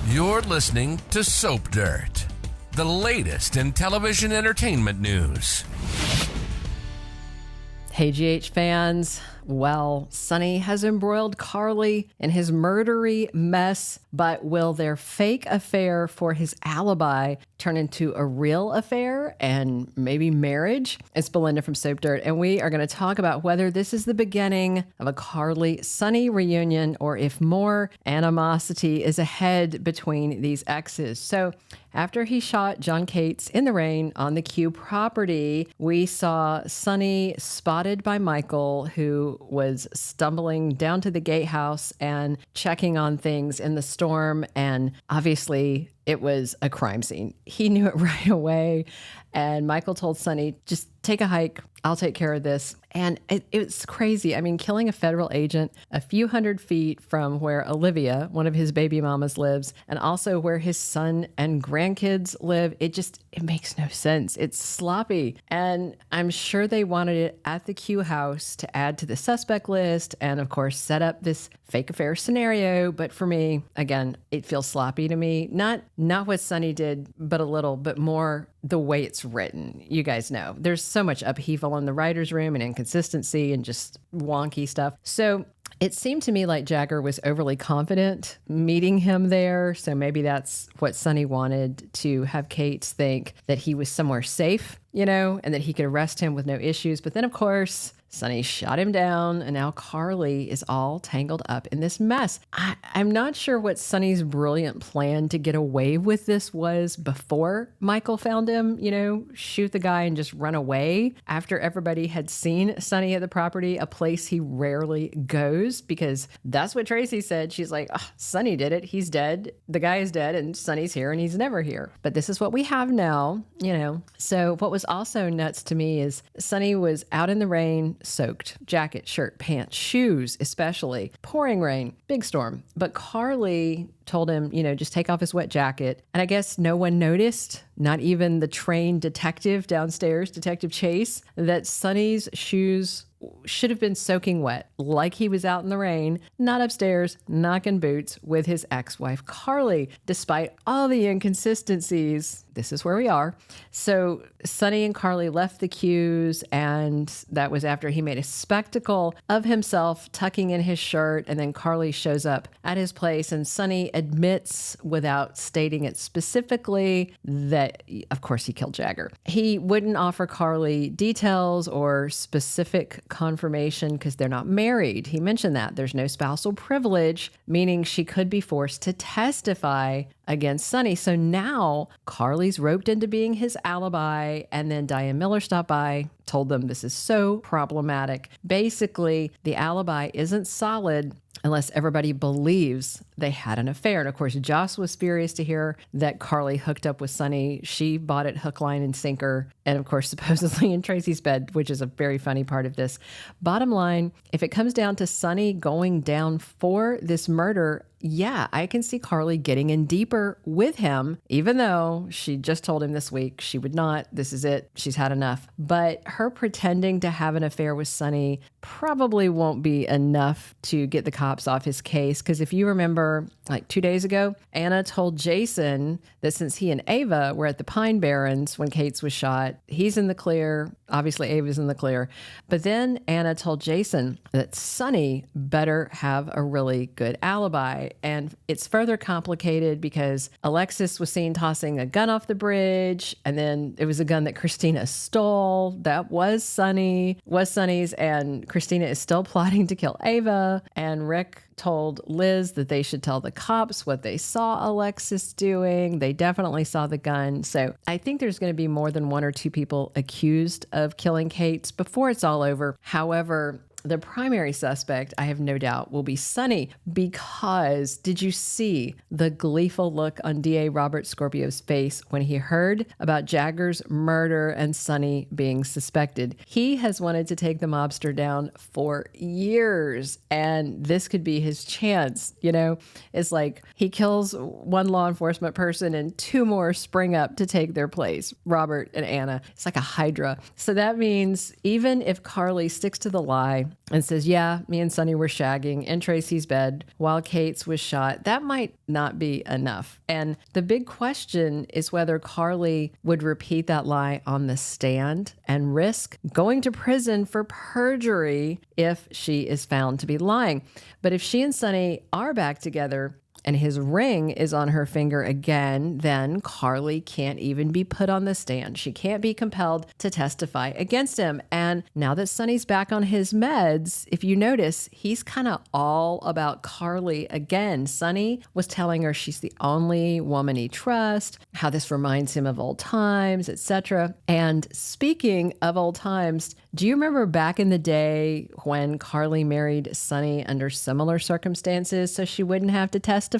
You're listening to Soap Dirt, the latest in television entertainment news. Hey, GH fans. Well, Sonny has embroiled Carly in his murdery mess, but will their fake affair for his alibi turn into a real affair and maybe marriage? It's Belinda from Soap Dirt, and we are going to talk about whether this is the beginning of a Carly-Sonny reunion or if more animosity is ahead between these exes. So after he shot John Cates in the rain on the Q property, we saw Sonny spotted by Michael, who was stumbling down to the gatehouse and checking on things in the storm. And obviously, it was a crime scene. He knew it right away. And Michael told Sonny, just take a hike. I'll take care of this. And it's crazy. I mean, killing a federal agent a few hundred feet from where Olivia, one of his baby mamas, lives, and also where his son and grandkids live, it makes no sense. It's sloppy. And I'm sure they wanted it at the Q house to add to the suspect list and, of course, set up this fake affair scenario. But for me, again, it feels sloppy to me. Not what Sonny did, but a little bit more the way it's written. You guys know there's so much upheaval in the writer's room and inconsistency and just wonky stuff. So it seemed to me like Jagger was overly confident meeting him there. So maybe that's what Sonny wanted, to have Cates think that he was somewhere safe, and that he could arrest him with no issues. But then, of course, Sonny shot him down, and now Carly is all tangled up in this mess. I'm not sure what Sonny's brilliant plan to get away with this was before Michael found him, shoot the guy and just run away after everybody had seen Sonny at the property, a place he rarely goes, because that's what Tracy said. She's like, oh, Sonny did it. He's dead. The guy is dead, and Sonny's here, and he's never here. But this is what we have now, So what was also nuts to me is Sonny was out in the rain, soaked, jacket, shirt, pants, shoes, especially, pouring rain, big storm. But Carly told him, just take off his wet jacket. And I guess no one noticed, not even the trained detective downstairs, Detective Chase, that Sonny's shoes should have been soaking wet, like he was out in the rain, not upstairs, knocking boots with his ex-wife, Carly. Despite all the inconsistencies, this is where we are. So Sonny and Carly left the Q's, and that was after he made a spectacle of himself tucking in his shirt, and then Carly shows up at his place, and Sonny admits, without stating it specifically, that, of course, he killed Jagger. He wouldn't offer Carly details or specific confirmation because they're not married. He mentioned that there's no spousal privilege, meaning she could be forced to testify against Sonny. So now Carly's roped into being his alibi, and then Diane Miller stopped by, told them this is so problematic. Basically, the alibi isn't solid unless everybody believes they had an affair. And of course, Joss was furious to hear that Carly hooked up with Sonny. She bought it hook, line, and sinker. And of course, supposedly in Tracy's bed, which is a very funny part of this. Bottom line, if it comes down to Sonny going down for this murder, yeah, I can see Carly getting in deeper with him, even though she just told him this week she would not. This is it. She's had enough. But her pretending to have an affair with Sonny probably won't be enough to get the cops off his case. Because if you remember, like 2 days ago, Anna told Jason that since he and Ava were at the Pine Barrens when Cates was shot, he's in the clear. Obviously, Ava's in the clear. But then Anna told Jason that Sonny better have a really good alibi. And it's further complicated because Alexis was seen tossing a gun off the bridge, and then it was a gun that Christina stole. That was Sonny's, and Christina is still plotting to kill Ava. And Rick told Liz that they should tell the cops what they saw Alexis doing. They definitely saw the gun. So I think there's going to be more than one or two people accused of killing Cates before it's all over. However, the primary suspect, I have no doubt, will be Sonny, because did you see the gleeful look on DA Robert Scorpio's face when he heard about Jagger's murder and Sonny being suspected? He has wanted to take the mobster down for years, and this could be his chance. It's like he kills one law enforcement person and two more spring up to take their place, Robert and Anna. It's like a hydra. So that means even if Carly sticks to the lie and says, yeah, me and Sonny were shagging in Tracy's bed while Cates was shot. That might not be enough. And the big question is whether Carly would repeat that lie on the stand and risk going to prison for perjury if she is found to be lying. But if she and Sonny are back together, and his ring is on her finger again, then Carly can't even be put on the stand. She can't be compelled to testify against him. And now that Sonny's back on his meds, if you notice, he's kind of all about Carly again. Sonny was telling her she's the only woman he trusts, how this reminds him of old times, etc. And speaking of old times, do you remember back in the day when Carly married Sonny under similar circumstances so she wouldn't have to testify?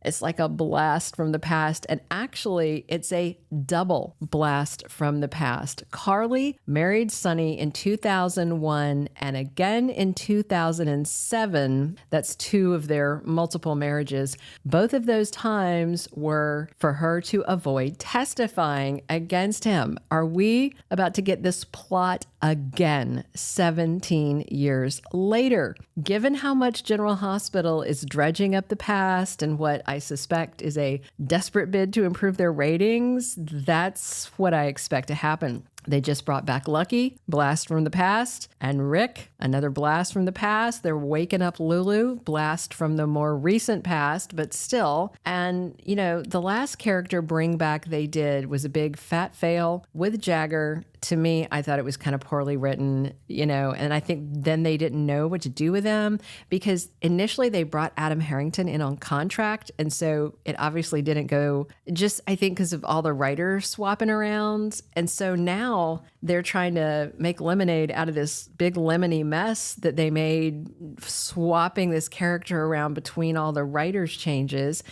It's like a blast from the past. And actually, it's a double blast from the past. Carly married Sonny in 2001 and again in 2007. That's two of their multiple marriages. Both of those times were for her to avoid testifying against him. Are we about to get this plot again 17 years later? Given how much General Hospital is dredging up the past and what I suspect is a desperate bid to improve their ratings, that's what I expect to happen. They just brought back Lucky, blast from the past, and Rick, another blast from the past. They're waking up Lulu, blast from the more recent past, but still. And, you know, the last character bring back they did was a big fat fail with Jagger. To me, I thought it was kind of poorly written, you know, and I think then they didn't know what to do with him because initially they brought Adam Harrington in on contract. And so it obviously didn't go just, I think, because of all the writers swapping around. And so now they're trying to make lemonade out of this big lemony mess that they made, swapping this character around between all the writers' changes.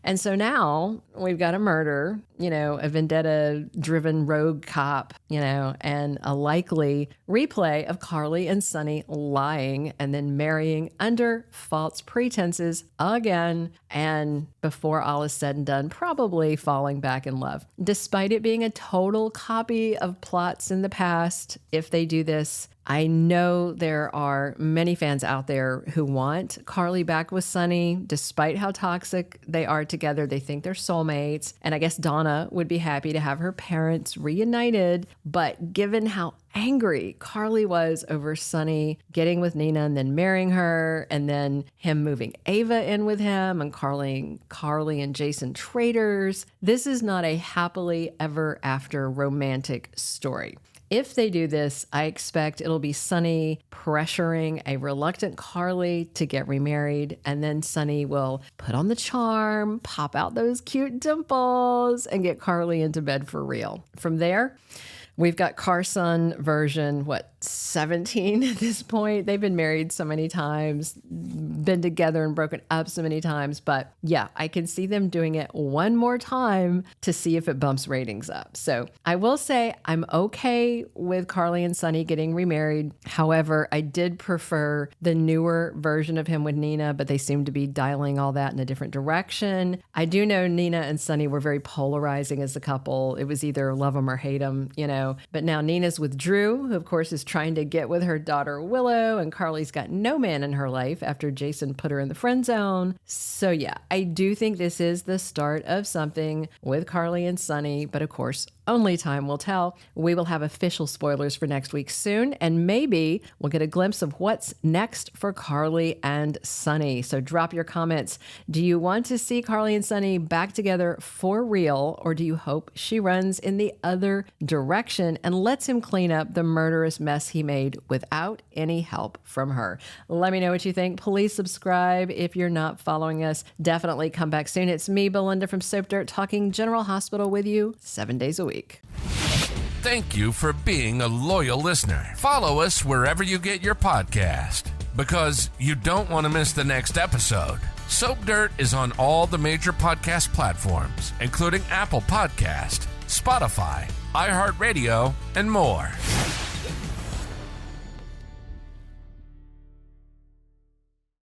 And so now we've got a murder, you know, a vendetta-driven rogue cop, you know, and a likely replay of Carly and Sonny lying and then marrying under false pretenses again. And before all is said and done, probably falling back in love. Despite it being a total copy of plots in the past, if they do this, I know there are many fans out there who want Carly back with Sonny, despite how toxic they are together. They think they're soulmates. And I guess Donna would be happy to have her parents reunited. But given how angry Carly was over Sonny getting with Nina and then marrying her, and then him moving Ava in with him and Carly and Jason traitors, this is not a happily ever after romantic story. If they do this, I expect it'll be Sonny pressuring a reluctant Carly to get remarried, and then Sonny will put on the charm, pop out those cute dimples, and get Carly into bed for real. From there, we've got Carson version, 17 at this point. They've been married so many times, been together and broken up so many times. But yeah, I can see them doing it one more time to see if it bumps ratings up. So I will say I'm okay with Carly and Sonny getting remarried. However, I did prefer the newer version of him with Nina, but they seem to be dialing all that in a different direction. I do know Nina and Sonny were very polarizing as a couple. It was either love them or hate them, you know. But now Nina's with Drew, who of course is trying to get with her daughter Willow, and Carly's got no man in her life after Jason put her in the friend zone. So yeah, I do think this is the start of something with Carly and Sonny, but of course, only time will tell. We will have official spoilers for next week soon, and maybe we'll get a glimpse of what's next for Carly and Sonny. So drop your comments. Do you want to see Carly and Sonny back together for real, or do you hope she runs in the other direction and lets him clean up the murderous mess he made without any help from her? Let me know what you think. Please subscribe if you're not following us. Definitely come back soon. It's me, Belinda from Soap Dirt, talking General Hospital with you 7 days a week. Thank you for being a loyal listener. Follow us wherever you get your podcast, because you don't want to miss the next episode. Soap Dirt is on all the major podcast platforms, including Apple Podcast, Spotify, iHeartRadio, and more.